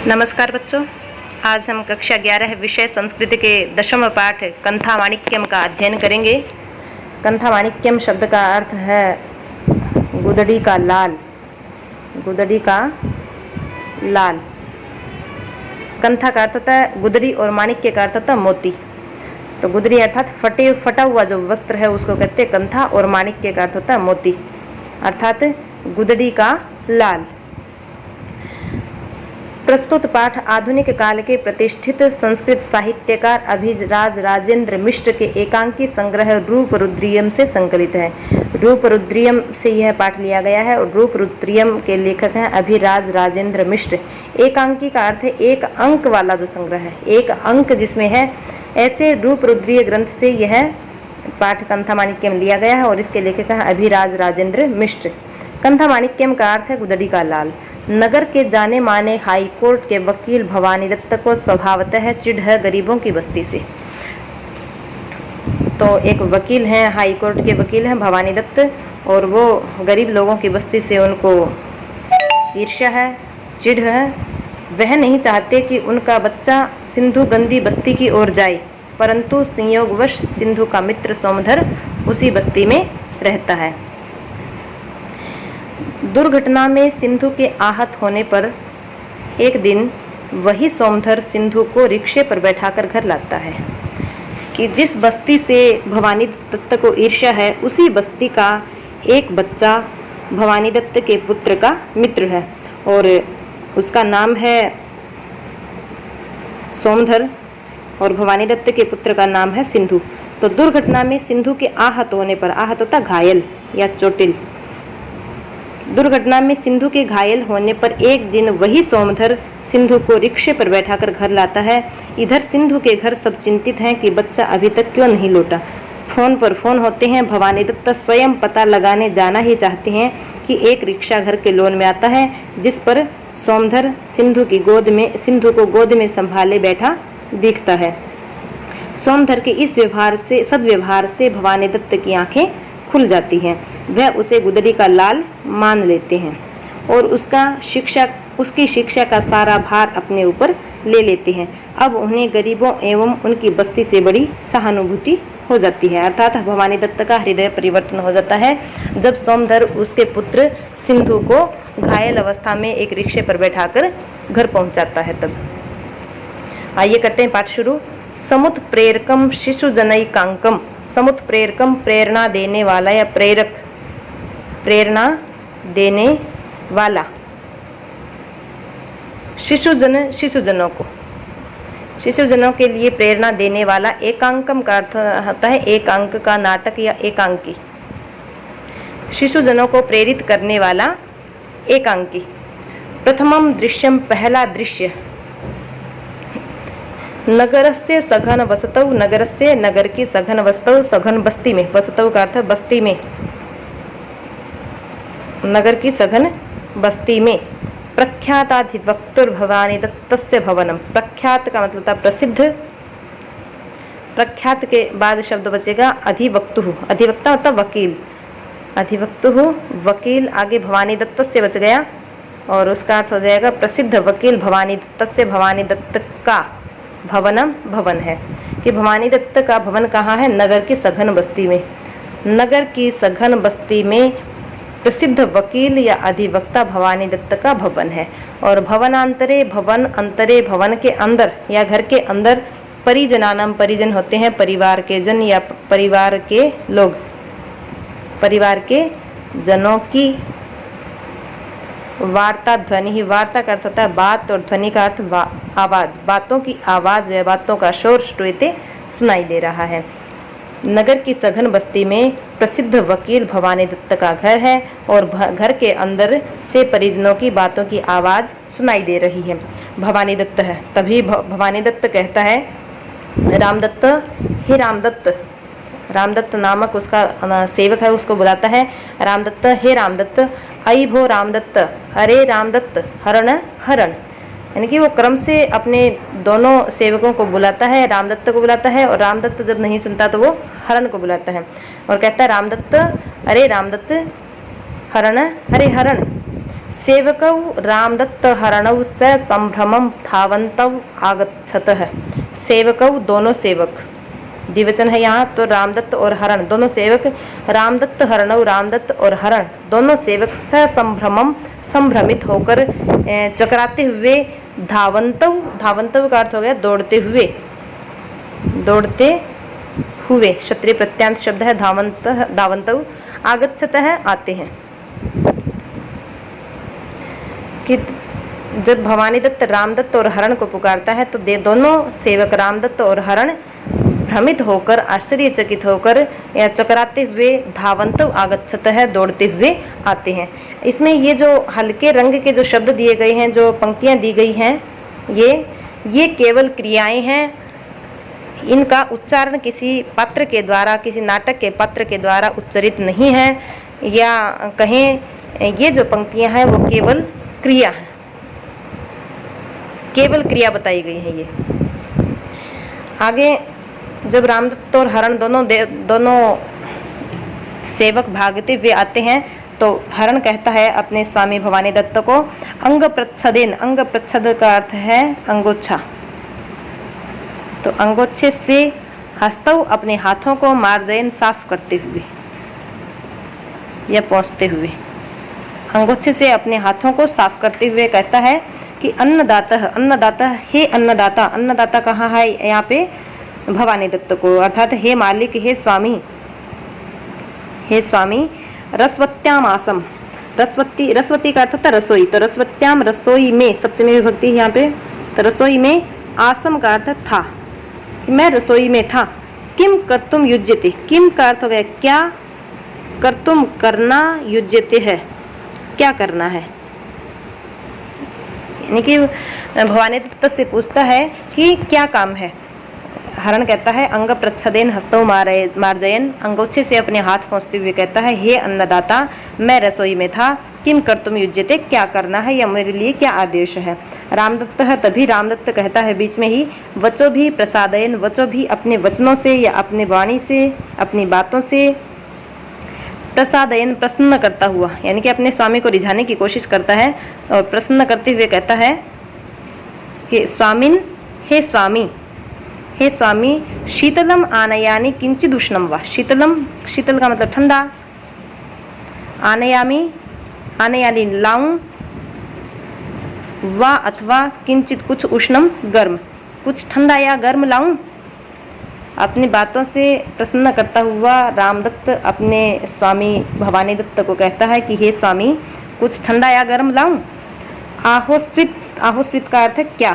नमस्कार बच्चों, आज हम कक्षा 11 विषय संस्कृत के 10वां पाठ कंथा माणिक्यम का अध्ययन करेंगे। कंथा माणिक्यम शब्द का अर्थ है गुदड़ी का लाल। गुदड़ी का लाल। कंथा का अर्थ होता है गुदड़ी और माणिक्य का अर्थ होता है मोती। तो गुदड़ी अर्थात फटा हुआ जो वस्त्र है उसको कहते हैं कंथा, और माणिक्य का अर्थ होता है मोती अर्थात गुदड़ी का लाल। प्रस्तुत पाठ आधुनिक काल के प्रतिष्ठित संस्कृत साहित्यकार अभिराज राजेंद्र मिश्र के एकांकी संग्रह रूपरुद्रियम से संकलित है। रूपरुद्रियम से यह पाठ लिया गया है और रूपरुद्रियम के लेखक हैं अभिराज राजेंद्र मिश्र। एकांकी का अर्थ है एक अंक वाला जो संग्रह है, एक अंक जिसमें है, ऐसे रूपरुद्रीय ग्रंथ से यह पाठ कंथा माणिक्यम लिया गया है और इसके लेखक हैं अभिराज राजेंद्र मिश्र। कंथा माणिक्यम का अर्थ है गुदड़ी का लाल। नगर के जाने माने हाईकोर्ट के वकील भवानी दत्त को स्वभावतः चिढ़ है गरीबों की बस्ती से। तो एक वकील हैं, हाईकोर्ट के वकील हैं भवानी दत्त, और वो गरीब लोगों की बस्ती से उनको ईर्ष्या है, चिढ़ है। वह नहीं चाहते कि उनका बच्चा सिंधु गंदी बस्ती की ओर जाए, परंतु संयोगवश सिंधु का मित्र सोमधर उसी बस्ती में रहता है। दुर्घटना में सिंधु के आहत होने पर एक दिन वही सोमधर सिंधु को रिक्शे पर बैठाकर घर लाता है कि जिस बस्ती से भवानी दत्त को ईर्ष्या है उसी बस्ती का एक बच्चा भवानी दत्त के पुत्र का मित्र है और उसका नाम है सोमधर और भवानी दत्त के पुत्र का नाम है सिंधु। तो दुर्घटना में सिंधु के आहत होने पर, आहत होता घायल या चोटिल, दुर्घटना में सिंधु के घायल होने पर एक दिन वही सोमधर सिंधु को रिक्शे पर बैठाकर घर लाता है। इधर सिंधु के घर सब चिंतित हैं कि बच्चा अभी तक क्यों नहीं लौटा। फोन पर फोन होते हैं। भवानी दत्त स्वयं पता लगाने जाना ही चाहते हैं कि एक रिक्शा घर के लोन में आता है, जिस पर सोमधर सिंधु को गोद में संभाले बैठा दिखता है। सोमधर के इस सद्व्यवहार से भवानी दत्त की आंखें खुल जाती हैं। वह उसे गुदड़ी का लाल मान लेते हैं और उसकी शिक्षा का सारा भार अपने ऊपर ले लेते हैं। अब उन्हें गरीबों एवं उनकी बस्ती से बड़ी सहानुभूति हो जाती है, अर्थात भवानी दत्त का हृदय परिवर्तन हो जाता है जब सोमधर उसके पुत्र सिंधु को घायल अवस्था में एक रिक्शे पर बैठाकर घर पहुंचाता है। तब आइए करते हैं पाठ शुरू। समुत प्रेरकम शिशु जनैकांकम। समुत प्रेरकम प्रेरणा देने वाला या प्रेरक, प्रेरणा देने वाला। शिशुजनों के लिए प्रेरणा देने वाला। एकांकम का अर्थ होता है एक अंक का नाटक या एकांकी। शिशुजनों को प्रेरित करने वाला एकांकी। प्रथमम दृश्यम, पहला दृश्य। नगरस्य सघन वसतौ, नगरस्य नगर की सघन वसतौ, सघन बस्ती में, वसतौ का अर्थ बस्ती में, नगर की सघन बस्ती में। प्रख्याताधिवक्तुर भवानी दत्तस्य भवनम। प्रख्यात का मतलब था प्रसिद्ध, प्रख्यात के बाद शब्द बचेगा अधिवक्तु। अधिवक्ता मतलब वकील, अधिवक्तु वकील, आगे भवानी दत्तस्य बच गया और उसका अर्थ हो जाएगा प्रसिद्ध वकील भवानी दत्तस्य। भवानी दत्त का भवनम भवन है कि भवानी दत्त का भवन कहाँ है? नगर की सघन बस्ती में। नगर की सघन बस्ती में प्रसिद्ध वकील या अधिवक्ता भवानी दत्त का भवन है। और भवनांतरे, भवन अंतरे, भवन के अंदर या घर के अंदर, परिजनानाम, परिजन होते हैं परिवार के जन या परिवार के लोग, परिवार के जनों की। वार्ता ध्वनि ही, वार्ता का अर्थ होता है बात और ध्वनि का अर्थ आवाज, बातों की आवाज या बातों का शोर श्रूयते सुनाई दे रहा है। नगर की सघन बस्ती में प्रसिद्ध वकील भवानी दत्त का घर है और घर के अंदर से परिजनों की बातों की आवाज सुनाई दे रही है। भवानी दत्त है, तभी भवानी दत्त कहता है रामदत्त, हे रामदत्त। रामदत्त नामक उसका सेवक है, उसको बुलाता है रामदत्त, हे रामदत्त। आई भो रामदत्त, अरे रामदत्त, हरण हरण। यानी कि वो क्रम से अपने दोनों सेवकों को बुलाता है, रामदत्त को बुलाता है और रामदत्त जब नहीं सुनता तो वो हरण को बुलाता है और कहता है रामदत्त, अरे रामदत्त, हरण, अरे हरण। सेवकौ रामदत्त हरणौ स संभ्रमं धावन्तौ आगच्छतः। सेवकौ दोनों सेवक, द्विवचन है यहाँ, तो रामदत्त और हरण दोनों सेवक, रामदत्त हरणौ रामदत्त और हरण दोनों सेवक स संभ्रमम संभ्रमित होकर चकराते हुए धावन्तौ, धावन्तौ का अर्थ हो गया दौड़ते हुए, दौड़ते हुए क्षत्रिय प्रत्यांत शब्द है धावंत, धावन्तौ आगच्छतः आते हैं। कि जब भवानीदत्त रामदत्त और हरण को पुकारता है तो दोनों सेवक रामदत्त और हरण भ्रमित होकर, आश्चर्यचकित होकर या चकराते हुए धावंत आगच्छतः दौड़ते हुए आते हैं। इसमें ये जो हल्के रंग के जो शब्द दिए गए हैं, जो पंक्तियां दी गई हैं, ये केवल क्रियाएं हैं। इनका उच्चारण किसी पात्र के द्वारा, किसी नाटक के पात्र के द्वारा उच्चरित नहीं है, या कहें ये जो पंक्तियां हैं वो केवल क्रिया है, केवल क्रिया बताई गई है। ये आगे जब रामदत्त और हरण दोनों सेवक भागते हुए आते हैं तो हरण कहता है अपने स्वामी भवानीदत्त को, अंग प्रच्छदेन, अंग प्रच्छद का अर्थ है अंगोच्छा, तो अंगोच्छे से हस्तौ अपने हाथों को मार्जयन साफ करते हुए या पोंछते हुए, अंगोच्छे से अपने हाथों को साफ करते हुए कहता है कि अन्नदाता, अन्नदाता, हे अन्नदाता, अन्नदाता कहाँ है यहाँ पे भवानीदत्त को, अर्थात हे मालिक, हे स्वामी, हे स्वामी, रसवत्याम आसम, रसवती, रसवती का अर्थ था रसोई, तो रसवत्याम रसोई में, सप्तमी विभक्ति यहाँ पे, तो रसोई में, आसम का अर्थ था कि मैं रसोई में था। किम कर्तुम युज्यते, किम का अर्थ हो गया क्या, कर्तुम करना, युज्यते है क्या करना है, यानी कि भवानीदत्त से पूछता है कि क्या काम है। हरण कहता है अंग प्रच्छदेन हस्तौ मार्जयन, अंगोच्छे से अपने हाथ पोंछते हुए कहता है हे अन्नदाता, मैं रसोई में था, किम कर्तुम युज्यते, क्या करना है या मेरे लिए क्या आदेश है। रामदत्त है, तभी रामदत्त कहता है बीच में ही, वचो भी प्रसादयन, वचो भी अपने वचनों से या अपने वाणी से, अपनी बातों से, प्रसादयन प्रसन्न करता हुआ, यानी कि अपने स्वामी को रिझाने की कोशिश करता है और प्रसन्न करते हुए कहता है कि स्वामिन, हे स्वामी, हे स्वामी, शीतलम आनयानि किंचिद उष्णम वा, शीतलम, शीतल का मतलब ठंडा, आनयामी, आनयानि लाऊं, वा अथवा किंचित कुछ, उष्णम गर्म, कुछ ठंडा या गर्म लाऊं। अपनी बातों से प्रसन्न करता हुआ रामदत्त अपने स्वामी भवानीदत्त को कहता है कि हे स्वामी, कुछ ठंडा या गर्म लाऊं। आहोस्वित, आहोस्वित का अर्थ है क्या,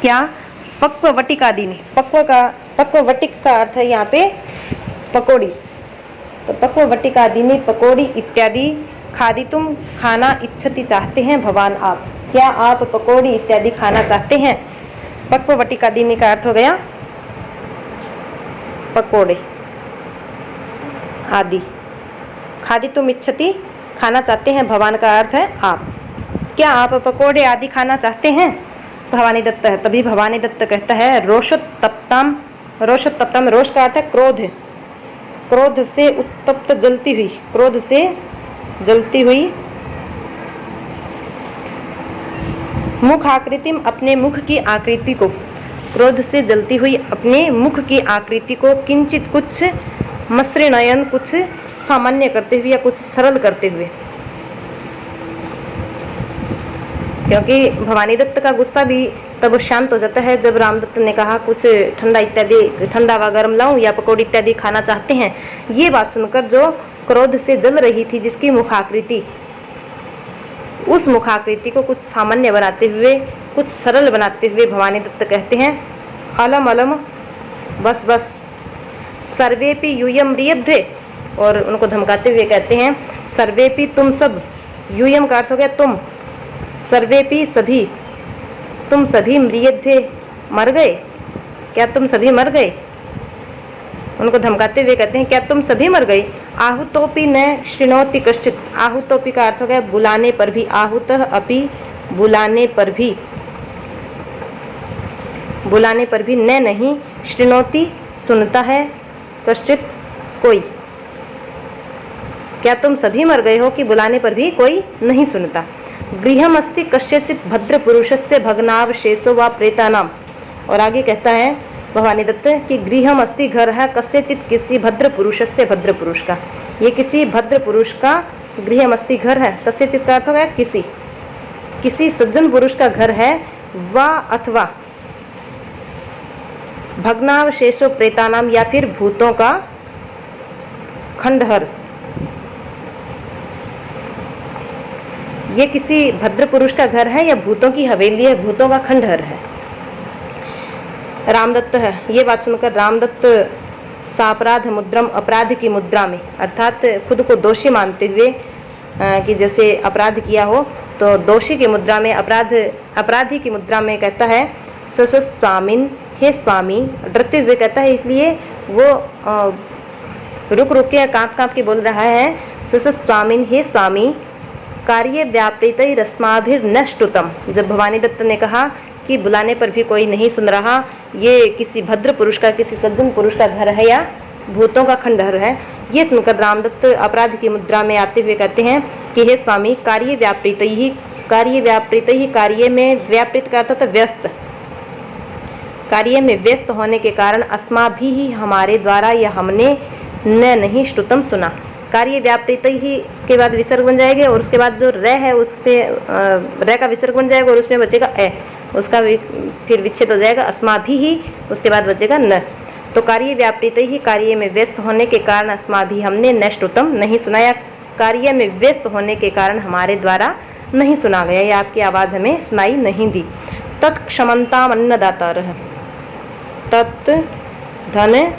क्या, पक्व वटिकादीनि, पक्व वटिक का अर्थ है यहाँ पे पकौड़ी, तो पक्व वटिकादीनि पकौड़ी इत्यादि, खादितुम खाना इच्छति चाहते हैं भवान आप, क्या आप पकौड़ी इत्यादि खाना चाहते हैं। पक्व वटिकादीनि का अर्थ हो गया पकोड़े आदि, खादितुम इच्छति खाना चाहते हैं, भवान का अर्थ है आप, क्या आप पकोड़े आदि खाना चाहते हैं। भवानीदत्त है, तभी भवानीदत्त कहता है रोषोत्तप्ताम, रोषोत्तप्ताम, रोष का अर्थ है क्रोध, क्रोध से उत्तप्त जलती हुई, क्रोध से जलती हुई, मुख आकृतिम, अपने मुख की आकृति को, क्रोध से जलती हुई अपने मुख की आकृति को, किंचित कुछ, मसृणयन कुछ सामान्य करते हुए या कुछ सरल करते हुए, क्योंकि भवानीदत्त का गुस्सा भी तब शांत हो जाता है जब रामदत्त ने कहा कुछ ठंडा इत्यादि, ठंडा व गर्म लाऊं या पकौड़ी इत्यादि खाना चाहते हैं। ये बात सुनकर जो क्रोध से जल रही थी जिसकी मुखाकृति, उस मुखाकृति को कुछ सामान्य बनाते हुए, कुछ सरल बनाते हुए भवानीदत्त कहते हैं अलम अलम, बस बस, सर्वेपि यूयम म्रियध्वे, और उनको धमकाते हुए कहते हैं सर्वेपि तुम सब, यूयम का अर्थ हो गया तुम, सर्वेपि सभी, तुम सभी म्रियध्वे मर गए, क्या तुम सभी मर गए। उनको धमकाते हुए कहते हैं क्या तुम सभी मर गए। आहुतोपि न शृणोति कश्चित, आहुतोपि का अर्थ हो गया बुलाने पर भी, आहुतः अपि बुलाने पर भी, बुलाने पर भी, न नहीं, शृणोति सुनता है, कश्चित कोई, क्या तुम सभी मर गए हो कि बुलाने पर भी कोई नहीं सुनता। गृहमस्ति कस्यचित् भद्र पुरुषस्य भग्नावशेषो व प्रेतानाम। और आगे कहता है भवानी दत्त कि गृहमस्ति घर है कस्यचित् किसी भद्र पुरुषस्य, भद्र पुरुष का, ये किसी भद्र पुरुष का गृहमस्ति घर है। कस्यचित् का अर्थ हो गया किसी सज्जन पुरुष का घर है, वा अथवा भग्नावशेषो प्रेतानाम या फिर भूतों का खंडहर। ये किसी भद्र पुरुष का घर है या भूतों की हवेली है, भूतों का खंडहर है। रामदत्त है, ये बात सुनकर रामदत्त सापराध मुद्रम, अपराध की मुद्रा में, अर्थात खुद को दोषी मानते हुए कि जैसे अपराध किया हो तो दोषी की मुद्रा में, अपराधी की मुद्रा में कहता है सस स्वामिन, हे स्वामी, डरते हुए कहता है, इसलिए वो रुक रुक के काँप काँप के बोल रहा है, सस स्वामिन, हे स्वामी, कार्य व्यापृत रस्माभिर नष्टुतम। जब भवानी दत्त ने कहा कि बुलाने पर भी कोई नहीं सुन रहा, ये किसी भद्र पुरुष का, किसी सज्जन पुरुष का घर है या भूतों का खंडहर है, ये सुनकर रामदत्त अपराध की मुद्रा में आते हुए कहते हैं कि हे स्वामी, कार्य व्यापृत ही, कार्य में व्यापृत का अर्थ व्यस्त, कार्य में व्यस्त होने के कारण अस्माभि ही, हमारे द्वारा या हमने, न नहीं श्रुतम सुना। कार्य व्यापृत ही के बाद विसर्ग बन जाएगा और उसके बाद जो र है उसके र का विसर्ग बन जाएगा और उसमें बचेगा ए, उसका फिर विच्छेद हो जाएगा अस्माभि ही, उसके बाद बचेगा न। तो कार्य व्यापृत ही, कार्य में व्यस्त होने के कारण अस्माभि, हमने, न श्रुतम, नहीं सुनाया, कार्य में व्यस्त होने के कारण हमारे द्वारा नहीं सुना गया, या आपकी आवाज़ हमें सुनाई नहीं दी। तत्क्षमताम अन्नदातारः, तत् धन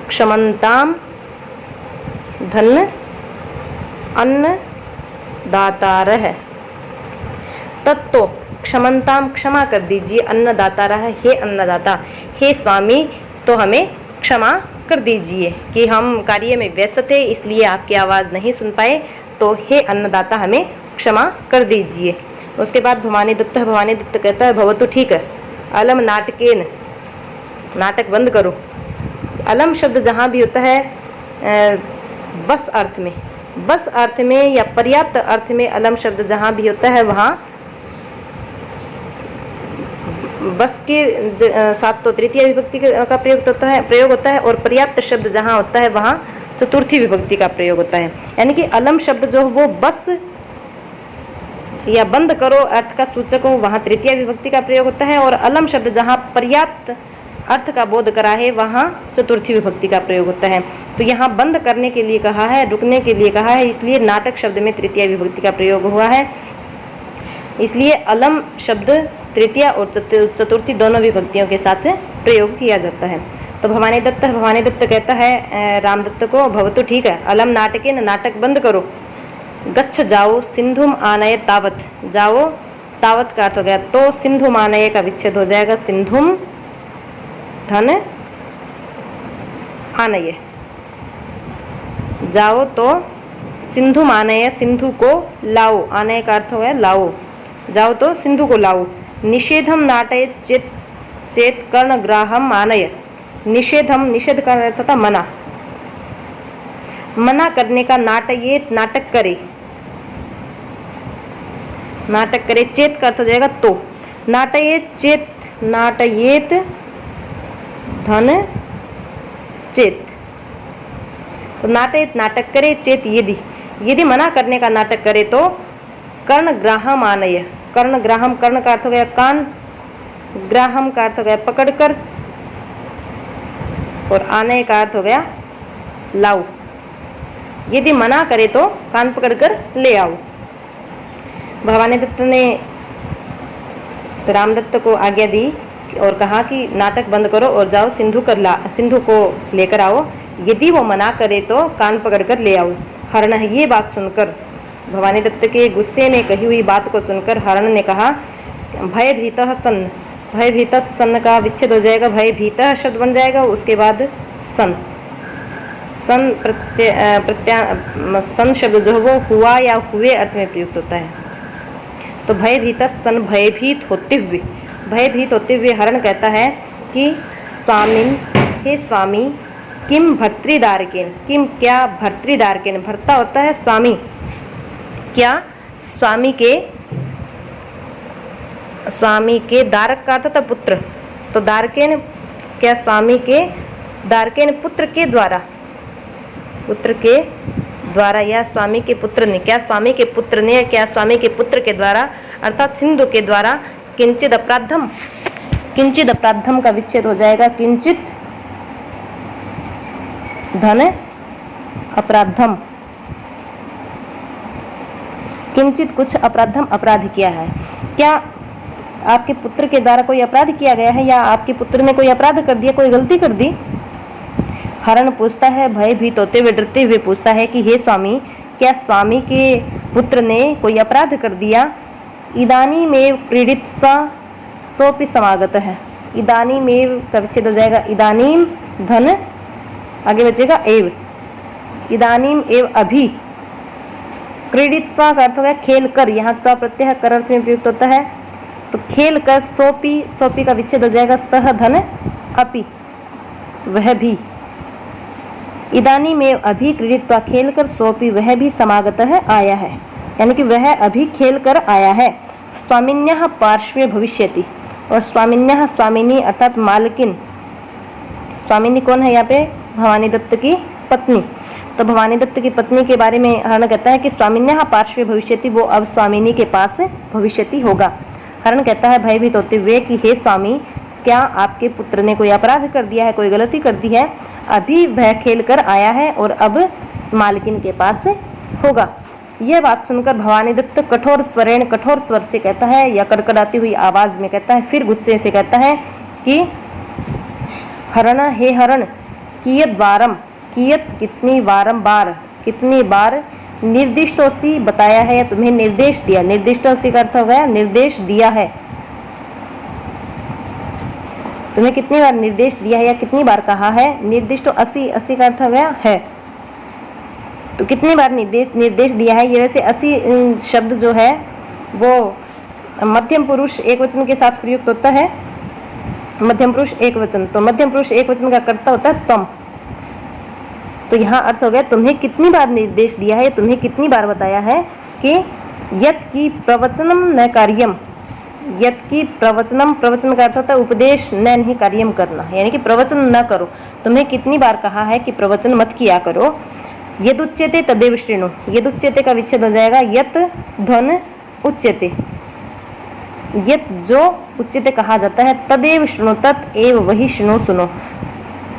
क्षमताम, धन अन्न दातारः, तत्तो क्षमताम, क्षमा कर दीजिए, अन्नदातारः, हे अन्नदाता, हे स्वामी, तो हमें क्षमा कर दीजिए कि हम कार्य में व्यस्त थे इसलिए आपकी आवाज़ नहीं सुन पाए, तो हे अन्नदाता हमें क्षमा कर दीजिए। उसके बाद भवानी दत्त कहता है भवतु, ठीक है, अलम नाटकेन, नाटक बंद करो। अलम शब्द जहाँ भी होता है बस अर्थ में या पर्याप्त अर्थ में अलम शब्द जहाँ भी होता है वहाँ बस के साथ तो तृतीय विभक्ति का प्रयोग होता है और पर्याप्त शब्द जहाँ होता है वहाँ चतुर्थी विभक्ति का प्रयोग होता है। यानी कि अलम शब्द जो वो बस या बंद करो अर्थ का सूचक हो वहाँ तृतीय विभक्ति का प्रयोग होता है, और अलम शब्द जहाँ पर्याप्त अर्थ का बोध करा है वहाँ चतुर्थी विभक्ति का प्रयोग होता है। तो यहाँ बंद करने के लिए कहा है, रुकने के लिए कहा है, इसलिए नाटक शब्द में तृतीय विभक्ति का प्रयोग हुआ है। इसलिए अलम शब्द तृतीय और चतुर्थी दोनों विभक्तियों के साथ प्रयोग किया जाता है। तो भवानी दत्त कहता है रामदत्त को, भवतु, ठीक है, अलम नाटके, नाटक बंद करो, गच्छ जाओ, सिंधुम आनय तावत, जाओ, तावत का अर्थ हो गया तो, सिंधुम आनय का विच्छेद हो जाएगा, सिंधुम धन आनय, जाओ तो सिंधुम आनय, सिंधु को लाओ, आनय का अर्थ हो गया लाओ, जाओ तो सिंधु को लाओ। निषेधम नाटयेत चेत कर्णग्राहम आनय, निषेधम, निषेध का अर्थ था मना, मना करने का, नाटयेत, नाटक करे, नाटक करे, चेत का अर्थ हो जाएगा तो, नाटयेत चेत, नाटयेत धन चेत, तो नाटयेत नाटक करे, चेत यदि मना करने का नाटक करे तो कर्णग्राहम आनय, कर्णग्राहम, कर्ण का अर्थ हो गया कान, ग्राहम का अर्थ हो गया पकड़कर, और आनय का अर्थ हो गया लाओ, यदि मना करे तो कान पकड़कर ले आओ। भवानी दत्त ने रामदत्त को आज्ञा दी और कहा कि नाटक बंद करो और जाओ सिंधु को लेकर आओ, यदि वो मना करे तो कान पकड़कर ले आओ। हरण, ये बात सुनकर, भवानी दत्त के गुस्से में कही हुई बात को सुनकर हरण ने कहा, भयभीतः सन्, भयभीतः सन् का विच्छेद हो जाएगा, भयभीतः शब्द बन जाएगा, उसके बाद सन्, सन सन शब्द जो है वो हुआ या हुए अर्थ में प्रयुक्त होता है। तो भयभीतः सन्, भयभीत होते हुए हरण कहता है कि स्वामिन, हे स्वामी, किम भर्तृदारकेन, किम क्या, भर्तृदारकेन, भर्ता होता है स्वामी, क्या स्वामी के दारक का अर्थ था पुत्र, तो दारकेन क्या स्वामी के, दारकेन पुत्र के द्वारा या स्वामी के पुत्र ने, क्या स्वामी के पुत्र ने, क्या स्वामी के पुत्र के द्वारा अर्थात सिंधु के द्वारा किंचित अपराधम का विच्छेद हो जाएगा, किंचित धन अपराधम, किंचित कुछ अपराधम अपराध किया है। क्या आपके पुत्र के द्वारा कोई अपराध किया गया है या आपके पुत्र ने कोई अपराध कर दिया, कोई गलती कर दी। हरण पूछता है, भयभीत होते हुए डरते हुए पूछता है कि हे स्वामी, क्या स्वामी के पुत्र ने कोई अपराध कर दिया। इदानीमेव क्रीडित्वा सोपि समागत है, इदानीमेव का विच्छेद हो जाएगा, इदानीम धन आगे बचेगा एव, इदानीम एव अभी, क्रीडित्वा का अर्थ हो गया खेल कर, यहाँ तो प्रत्यय कर अर्थ में प्रयुक्त होता है, तो खेल कर, सोपी, सोपी का विच्छेद हो जाएगा सह धन अपि, वह भी, इदानी में अभी क्रीडित्वा खेल कर, सोपी वह भी समागत है आया है, यानी कि वह अभी खेल कर आया है। स्वामिन्यः पार्श्वे भविष्यति, और स्वामिन्यः स्वामिनी अर्थात मालकिन, स्वामिनी कौन है यहाँ पे, भवानी दत्त की पत्नी, तो भवानी दत्त की पत्नी के बारे में हरण कहता है कि स्वामिन्यः पार्श्वे भविष्यति, वो अब स्वामिनी के पास भविष्यति होगा। हरण कहता है भयभीत होते हुए कि हे स्वामी, क्या आपके पुत्र ने कोई अपराध कर दिया है, कोई गलती कर दी है, अभी वह खेल कर आया है और अब मालकिन के पास होगा। यह बात सुनकर भवानी दत्त कठोर स्वर से कहता है, या कड़कड़ाती हुई आवाज में कहता है, फिर गुस्से से कहता है कि हरण, हे हरण, कियत वारम, कियत कितनी, वारम बार, कितनी बार, निर्दिष्टोसी बताया है या तुम्हें निर्देश दिया, निर्दिष्टोसी का अर्थ हो गया निर्देश दिया है, तुम्हें कितनी बार निर्देश दिया है या कितनी बार कहा है। निर्दिष्टो असी, असी का अर्थ हो गया है, तो कितनी बार निर्देश दिया है। ये वैसे असी शब्द जो है वो मध्यम पुरुष एक वचन के साथ प्रयुक्त होता है, मध्यम पुरुष एक वचन, तो मध्यम पुरुष एक वचन का कर्ता होता है तम, तो यहाँ अर्थ हो गया तुम्हें कितनी बार निर्देश दिया है, तुम्हें कितनी बार बताया है कि यत की प्रवचनम न कार्यम, यत की प्रवचनम, प्रवचन का अर्थ होता है उपदेश, न नहीं कार्यम करना, यानी कि प्रवचन न करो, तुम्हें कितनी बार कहा है कि प्रवचन मत किया करो। यदुच्यते तदेव शृणु, यदुच्यते का विच्छेद हो जाएगा यत धन उच्यते, यत जो उच्यते कहा जाता है, तदेव शृणु, तत् एव वही शृणु सुनो।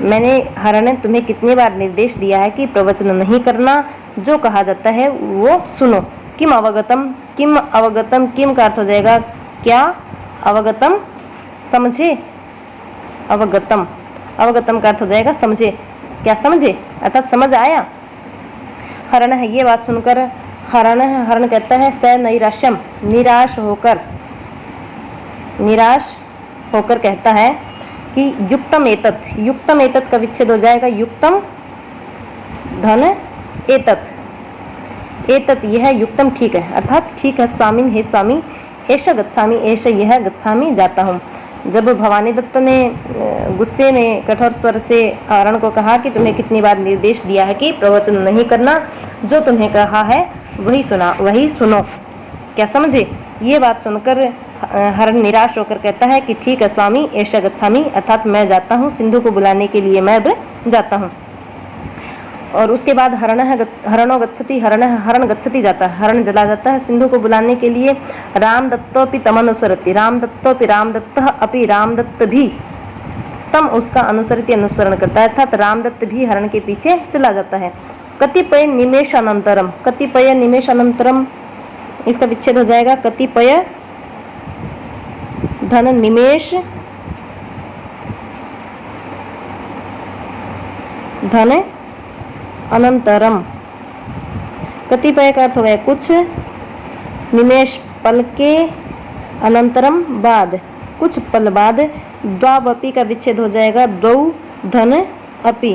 मैंने हरण ने तुम्हें कितनी बार निर्देश दिया है कि प्रवचन नहीं करना, जो कहा जाता है वो सुनो। किम अवगतम, किम अवगतम, किम का अर्थ हो जाएगा क्या, अवगतम समझे, अवगतम, अवगतम का अर्थ हो जाएगा समझे, क्या समझे अर्थात समझ आया। हरण है, ये बात सुनकर हरण कहता है स नैराश्यम, निराश होकर कहता है कि युक्तम एतत्, युक्तम एतत् का विच्छेद हो जाएगा युक्तम धन एतत्, एतत् यह युक्तम ठीक है, अर्थात ठीक है स्वामी, हे स्वामी, ऐसा गच्छामि, ऐसा यह गच्छामि जाता हूँ। जब भवानी दत्त ने गुस्से में कठोर स्वर से हरण को कहा कि तुम्हें कितनी बार निर्देश दिया है कि प्रवचन नहीं करना, जो तुम्हें कहा है वही सुनो, क्या समझे। ये बात सुनकर हरण निराश होकर कहता है कि ठीक है स्वामी, ऐसा गच्छामि, अर्थात मैं जाता हूँ, सिंधु को बुलाने के लिए मैं अब जाता हूँ। और उसके बाद हरणो गच्छति, हरण गच्छति जाता है, हरण चला जाता है सिंधु को बुलाने के लिए। राम दत्तोपि तमनुसरति, राम दत्तोपि, राम दत्तः अपि, राम दत्त भी तम उसका अनुसरति, अनुसरण करता है, अर्थात राम दत्त भी हरण के पीछे चला जाता है। कतिपय निमेषानंतरम, कतिपय निमेषानंतरम इसका विच्छेद हो जाएगा कतिपय धन निमेष धन अनंतरम, कतिपय का अर्थ हो गया कुछ, निमेष पल के, अनंतरम बाद, कुछ पल बाद। द्वावपि का विच्छेद हो जाएगा द्वौ धन अपि,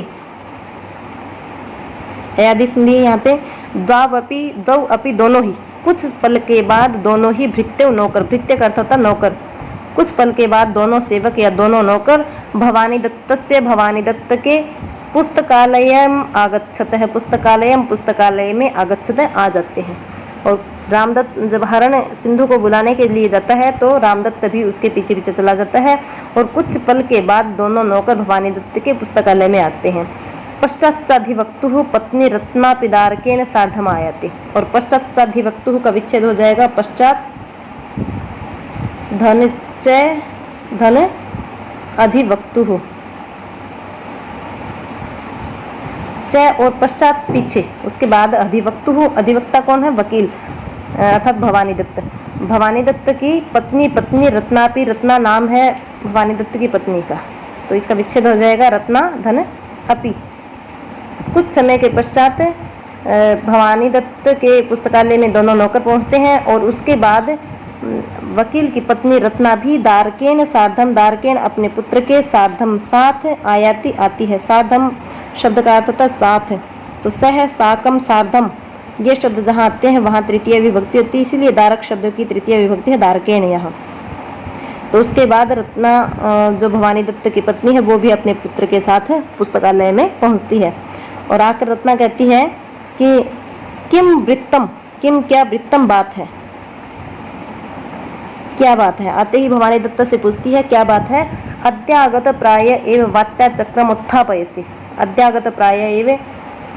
आदि संधि यहाँ पे द्वावपि, द्वौ अपि दोनों ही, कुछ पल के बाद दोनों ही, भृत्यो नौकर, भृत्य का अर्थ होता नौकर, कुछ पल के बाद दोनों सेवक या दोनों नौकर भवानी दत्त से, भवानी दत्त के पुस्तकालयम आगच्छतः, पुस्तकालयम पुस्तकालय में आगच्छतः आ जाते हैं। और रामदत्त जब हरण सिंधु को बुलाने के लिए जाता है तो रामदत्त भी उसके पीछे पीछे चला जाता है और कुछ पल के बाद दोनों नौकर भवानी दत्त के पुस्तकालय में आते हैं। पश्चाच्चाधिवक्तुः पत्नी रत्नापिदारकेण सार्धम आयाति। और पश्चाच्चाधिवक्तुः का विच्छेद हो जाएगा पश्चात धन च धन अधिवक्तुः, च और पश्चात पीछे, उसके बाद अधिवक्तुः, अधिवक्ता कौन है? वकील अर्थात भवानी दत्त। भवानी दत्त की पत्नी, पत्नी रत्नापि, रत्ना नाम है भवानी दत्त की पत्नी का, तो इसका विच्छेद हो जाएगा रत्ना धन अपि। कुछ समय के पश्चात भवानी दत्त के पुस्तकालय में दोनों नौकर पहुंचते हैं और उसके बाद वकील की पत्नी रत्ना भी दारकेन सार्धम, दारकेन अपने पुत्र के सार्धम साथ आयाति आती है। सार्धम शब्द का अर्थ होता है साथ, तो सह साकम सार्धम ये शब्द जहाँ आते हैं वहाँ तृतीय विभक्ति होती है, इसीलिए दारक शब्द की तृतीय विभक्ति है दारकेन यहाँ। तो उसके बाद रत्ना जो भवानी दत्त की पत्नी है वो भी अपने पुत्र के साथ पुस्तकालय में पहुँचती है और आकर रत्ना कहती है कि किम वृत्तम, किम क्या वृत्तम बात है, क्या बात है। आते ही भवानी दत्त से पूछती है क्या बात है। अद्यागत प्राय एव वात्या चक्रम उत्थापयसि, अद्यागत प्राय एव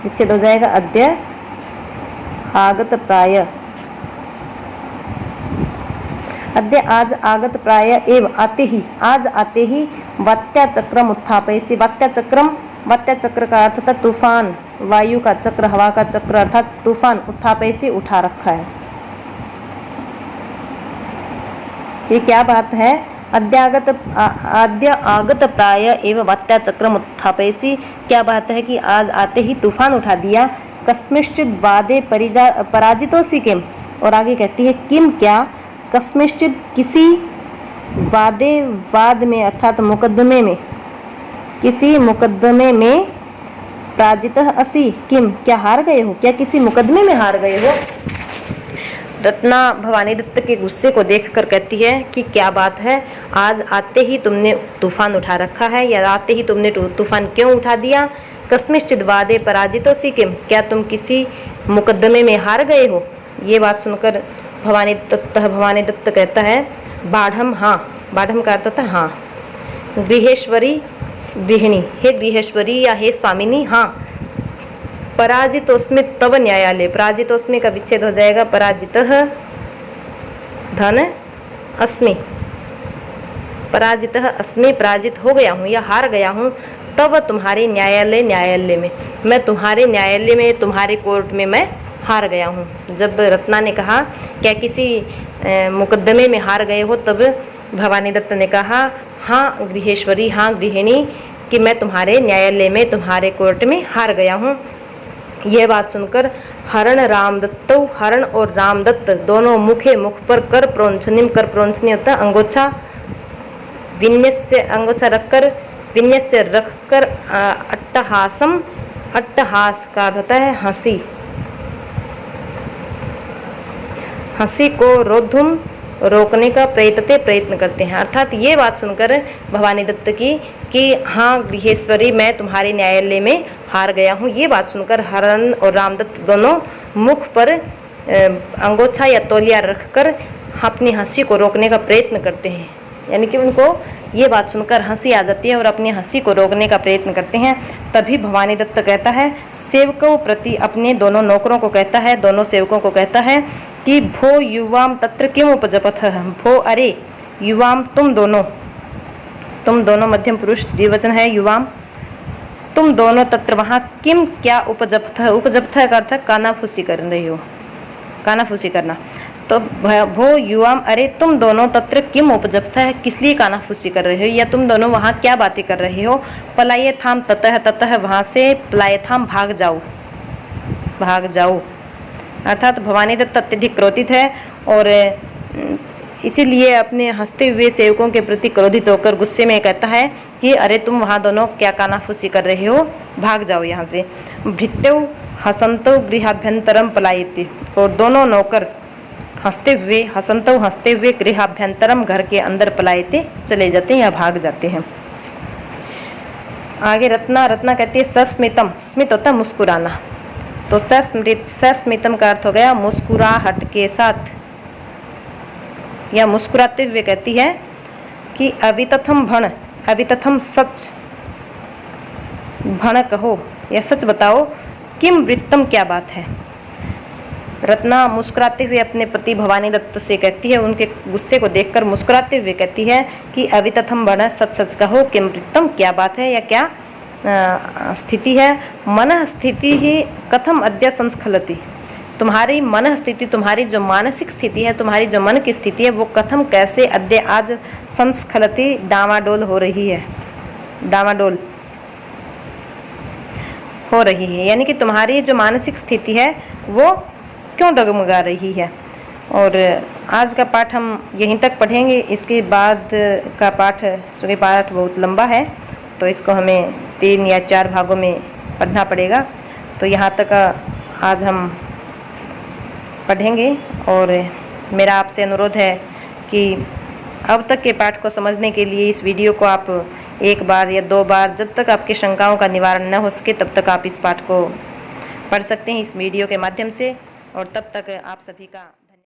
विच्छेद हो जाएगा अद्य आगत प्राय, अद्य आज आगत प्राय एव आते ही, आज आते ही वात्या चक्रम उत्थापयसि। वात्या चक्रम, वात्या चक्र का अर्थ होता है तूफान, वायु का चक्र, हवा का चक्र अर्थात तूफान। उत्थापयसि उठा रखा है, ये क्या बात है। आद्य आगत प्राय एवं वात्या चक्रम उत्थापयसि, क्या बात है कि आज आते ही तूफान उठा दिया। कस्मिश्चिद वादे पराजितोसि किम, और आगे कहती है किम क्या, कस्मिश्चिद किसी, वादे वाद में अर्थात मुकदमे में, किसी मुकदमे में, पराजितः असि किम क्या हार गए हो, क्या किसी मुकदमे में हार गए हो। रत्ना भवानी दत्त के गुस्से को देखकर कहती है कि क्या बात है, आज आते ही तुमने तूफान उठा रखा है, या आते ही तुमने तूफान क्यों उठा दिया। कस्मिश्चिद वादे पराजितोसि किम, क्या तुम किसी मुकदमे में हार गए हो। ये बात सुनकर भवानी दत्त कहता है बाढ़म, हाँ, बाढ़म का अर्थ होता है हाँ। गृहेश्वरी गृहिणी, हे गृहेश्वरी या हे स्वामिनी, हाँ। पराजितोस्मि तव न्यायालय, पराजितोस्मि का विच्छेद हो जाएगा पराजितः धन अस्मि, पराजितः अस्मि, पराजित हो गया हूँ या हार गया हूँ। तब तुम्हारे न्यायालय, न्यायालय में, मैं तुम्हारे न्यायालय में, तुम्हारे कोर्ट में मैं हार गया हूँ। जब रत्ना ने कहा क्या किसी मुकदमे में हार गए हो, तब भवानी दत्त ने कहा हाँ गृहेश्वरी, हाँ गृहिणी, कि मैं तुम्हारे न्यायालय में, तुम्हारे कोर्ट में हार गया हूँ। यह बात सुनकर हरण रामदत्त, हरण और रामदत्त दोनों मुखे, मुख पर कर प्रोंछनिम, कर प्रोंछनी होता है अंगोछा, विन्यस्य अंगोछा रखकर, विन्यस्य रखकर अट्टहासम, अट्टहास का अर्थ होता है हंसी, हंसी को रोधुम रोकने का प्रयत्न करते हैं। अर्थात ये बात सुनकर भवानी दत्त की कि हाँ गृहेश्वरी मैं तुम्हारे न्यायालय में हार गया हूँ, ये बात सुनकर हरण और रामदत्त दोनों मुख पर अंगोछा या तौलिया रखकर अपनी हंसी को रोकने का प्रयत्न करते हैं। यानी कि उनको ये बात सुनकर हंसी आ जाती है और अपनी हंसी को रोकने का प्रयत्न करते हैं। तभी भवानी दत्त कहता है सेवकों प्रति, अपने दोनों नौकरों को कहता है, दोनों सेवकों को कहता है कि भो युवाम तत्र क्यों उपजपथ, भो अरे युवाम तुम दोनों मध्यम पुरुष द्विवचन है युवाम, तुम दोनों तत्र वहाँ किम क्या उपजपथ, उपजपथ का अर्थ कानाफूसी कर रही हो, कानाफूसी करना। तो भो युवाम अरे तुम दोनों तत्र किम उपजपथ है, किस लिए कानाफूसी कर रहे हो, या तुम दोनों वहाँ क्या बातें कर रहे हो। पलाये थाम ततः, ततः वहाँ से, पलाये थाम भाग जाओ, भाग जाओ। अर्थात भवानी दत्त अत्यधिक क्रोधित है और इसीलिए अपने हंसते हुए सेवकों के प्रति क्रोधित होकर गुस्से में कहता है कि अरे तुम वहाँ दोनों क्या कानाफूसी कर रहे हो, भाग जाओ यहाँ से। भृत्यौ हसंतौ गृहाभ्यंतरम पलायति, और दोनों नौकर हंसते हुए गृहाभ्यंतरम घर के अंदर पलायते चले जाते हैं या भाग जाते हैं। आगे रत्ना, रत्ना कहती है सस्मितम, स्मित होता है मुस्कुराना, तो सस्मितम का अर्थ हो गया मुस्कुराहट के साथ या मुस्कुराते हुए। कहती है कि अवितथम भण, अवितथम सच, भण कहो या सच बताओ, किम वृत्तम क्या बात है। रत्ना मुस्कुराते हुए अपने पति भवानी दत्त से कहती है, उनके गुस्से को देखकर मुस्कुराते हुए कहती है कि अवितथम भण, सच सच कहो, किम वृत्तम क्या बात है या क्या स्थिति है। मन स्थिति ही कथम अद्य संस्खलति, तुम्हारी मन स्थिति, तुम्हारी जो मानसिक स्थिति है, तुम्हारी जो मन की स्थिति है वो कथम कैसे अद्य आज संस्खलति, डामाडोल हो रही है, डामाडोल हो रही है, यानी कि तुम्हारी जो मानसिक स्थिति है वो क्यों डगमगा रही है। और आज का पाठ हम यहीं तक पढ़ेंगे, इसके बाद का पाठ, चूँकि पाठ बहुत लंबा है तो इसको हमें 3 या 4 भागों में पढ़ना पड़ेगा। तो यहाँ तक आज हम पढ़ेंगे और मेरा आपसे अनुरोध है कि अब तक के पाठ को समझने के लिए इस वीडियो को आप 1 बार या 2 बार, जब तक आपकी शंकाओं का निवारण न हो सके तब तक आप इस पाठ को पढ़ सकते हैं इस वीडियो के माध्यम से। और तब तक आप सभी का